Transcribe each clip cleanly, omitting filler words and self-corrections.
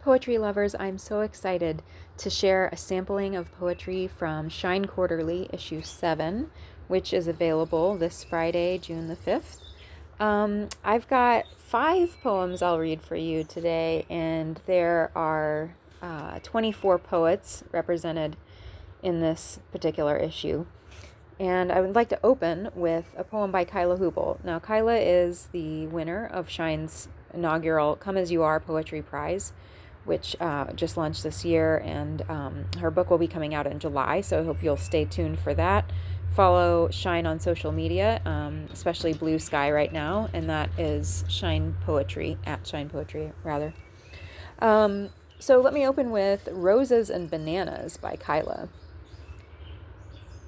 Poetry lovers, I'm so excited to share a sampling of poetry from Shine Quarterly, issue 7, which is available this Friday, June the 5th. I've got 5 poems I'll read for you today, and there are 24 poets represented in this particular issue. And I would like to open with a poem by Kyla Hubel. Now, Kyla is the winner of Shine's inaugural Come As You Are Poetry Prize, which just launched this year, and her book will be coming out in July, so I hope you'll stay tuned for that. Follow Shine on social media, especially Blue Sky right now, and that is Shine Poetry, at Shine Poetry, rather. So let me open with Roses and Bananas by Kyla.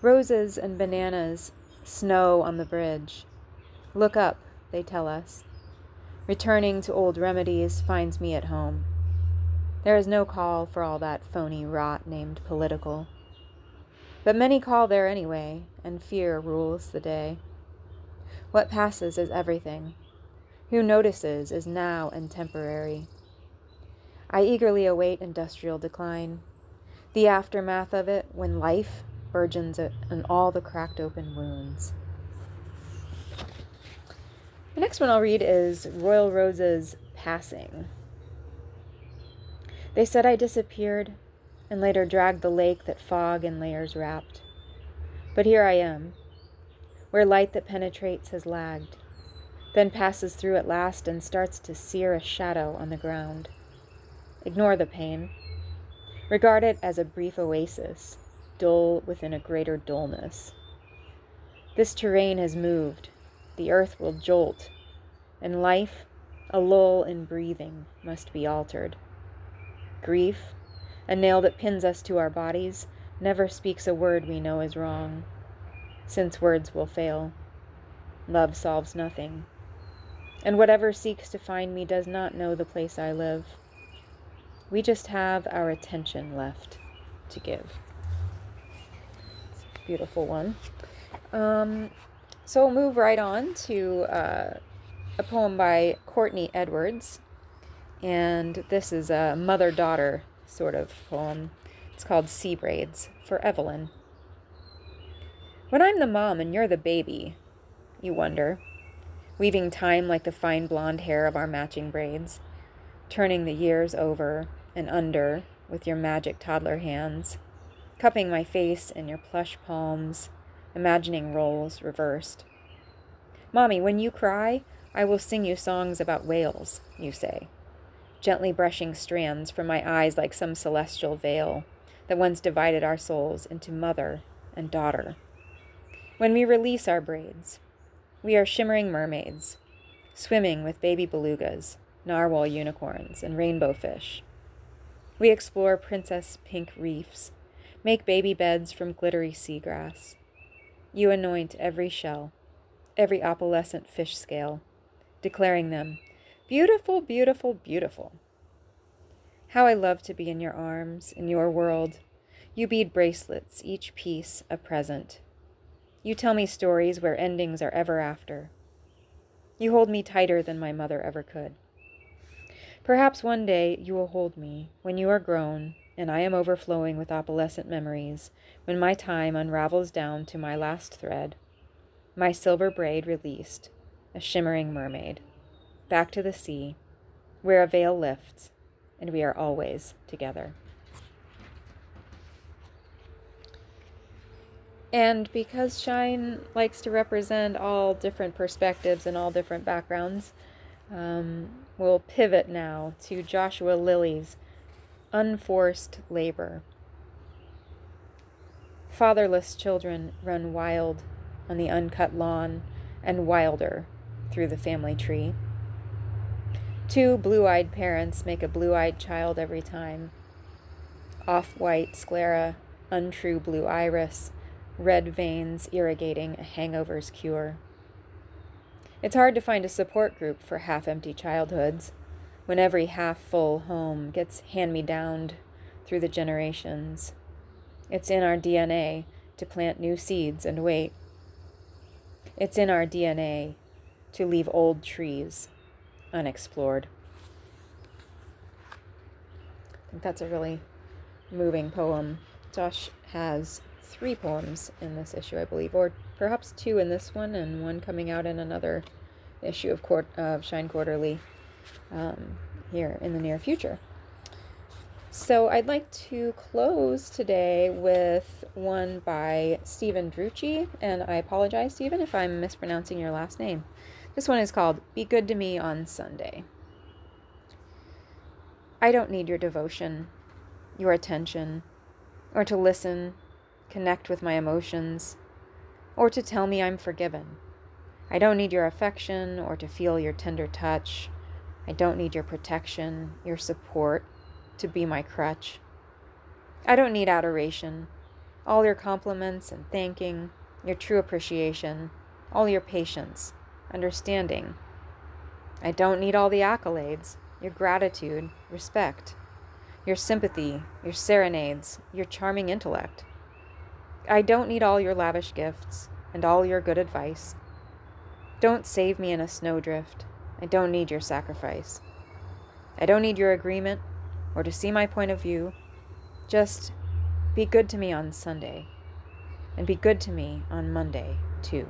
Roses and bananas, snow on the bridge. Look up, they tell us. Returning to old remedies finds me at home. There is no call for all that phony rot named political. But many call there anyway, and fear rules the day. What passes is everything. Who notices is now and temporary. I eagerly await industrial decline, the aftermath of it when life burgeons in all the cracked open wounds. The next one I'll read is Royal Rose's Passing. They said I disappeared, and later dragged the lake that fog and layers wrapped. But here I am, where light that penetrates has lagged, then passes through at last and starts to sear a shadow on the ground. Ignore the pain. Regard it as a brief oasis, dull within a greater dullness. This terrain has moved, the earth will jolt, and life, a lull in breathing, must be altered. Grief, a nail that pins us to our bodies, never speaks a word we know is wrong, since words will fail. Love solves nothing, and whatever seeks to find me does not know the place I live. We just have our attention left to give. It's a beautiful one. So we'll move right on to a poem by Courtney Edwards. And this is a mother-daughter sort of poem. It's called Sea Braids, for Evelyn. When I'm the mom and you're the baby, you wonder, weaving time like the fine blonde hair of our matching braids, turning the years over and under with your magic toddler hands, cupping my face in your plush palms, imagining roles reversed. Mommy, when you cry, I will sing you songs about whales, you say, gently brushing strands from my eyes like some celestial veil that once divided our souls into mother and daughter. When we release our braids, we are shimmering mermaids, swimming with baby belugas, narwhal unicorns, and rainbow fish. We explore princess pink reefs, make baby beds from glittery seagrass. You anoint every shell, every opalescent fish scale, declaring them, beautiful, beautiful, beautiful. How I love to be in your arms, in your world. You bead bracelets, each piece a present. You tell me stories where endings are ever after. You hold me tighter than my mother ever could. Perhaps one day you will hold me when you are grown and I am overflowing with opalescent memories, when my time unravels down to my last thread, my silver braid released, a shimmering mermaid, back to the sea, where a veil lifts, and we are always together. And because Shine likes to represent all different perspectives and all different backgrounds, we'll pivot now to Joshua Lilly's Unforced Labor. Fatherless children run wild on the uncut lawn and wilder through the family tree. 2 blue-eyed parents make a blue-eyed child every time. Off-white sclera, untrue blue iris, red veins irrigating a hangover's cure. It's hard to find a support group for half-empty childhoods, when every half-full home gets hand-me-downed through the generations. It's in our DNA to plant new seeds and wait. It's in our DNA to leave old trees unexplored. I think that's a really moving poem. Josh has 3 poems in this issue, I believe, or perhaps 2 in this one and 1 coming out in another issue of Shine Quarterly here in the near future. So I'd like to close today with one by Stephen Drucci, and I apologize, Stephen, if I'm mispronouncing your last name. This one is called Be Good to Me on Sunday. I don't need your devotion, your attention, or to listen, connect with my emotions, or to tell me I'm forgiven. I don't need your affection or to feel your tender touch. I don't need your protection, your support, to be my crutch. I don't need adoration, all your compliments and thanking, your true appreciation, all your patience, understanding. I don't need all the accolades, your gratitude, respect, your sympathy, your serenades, your charming intellect. I don't need all your lavish gifts and all your good advice. Don't save me in a snowdrift. I don't need your sacrifice. I don't need your agreement or to see my point of view. Just be good to me on Sunday, and be good to me on Monday, too.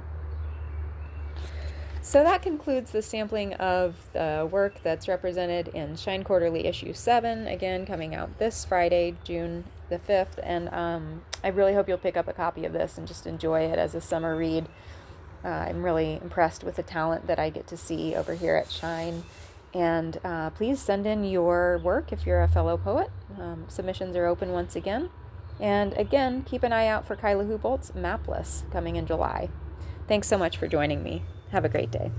So that concludes the sampling of the work that's represented in Shine Quarterly issue 7, again coming out this Friday, June the 5th, and I really hope you'll pick up a copy of this and just enjoy it as a summer read. I'm really impressed with the talent that I get to see over here at Shine. And please send in your work if you're a fellow poet. Submissions are open once again. And again, keep an eye out for Kyla Hubolt's Mapless coming in July. Thanks so much for joining me. Have a great day.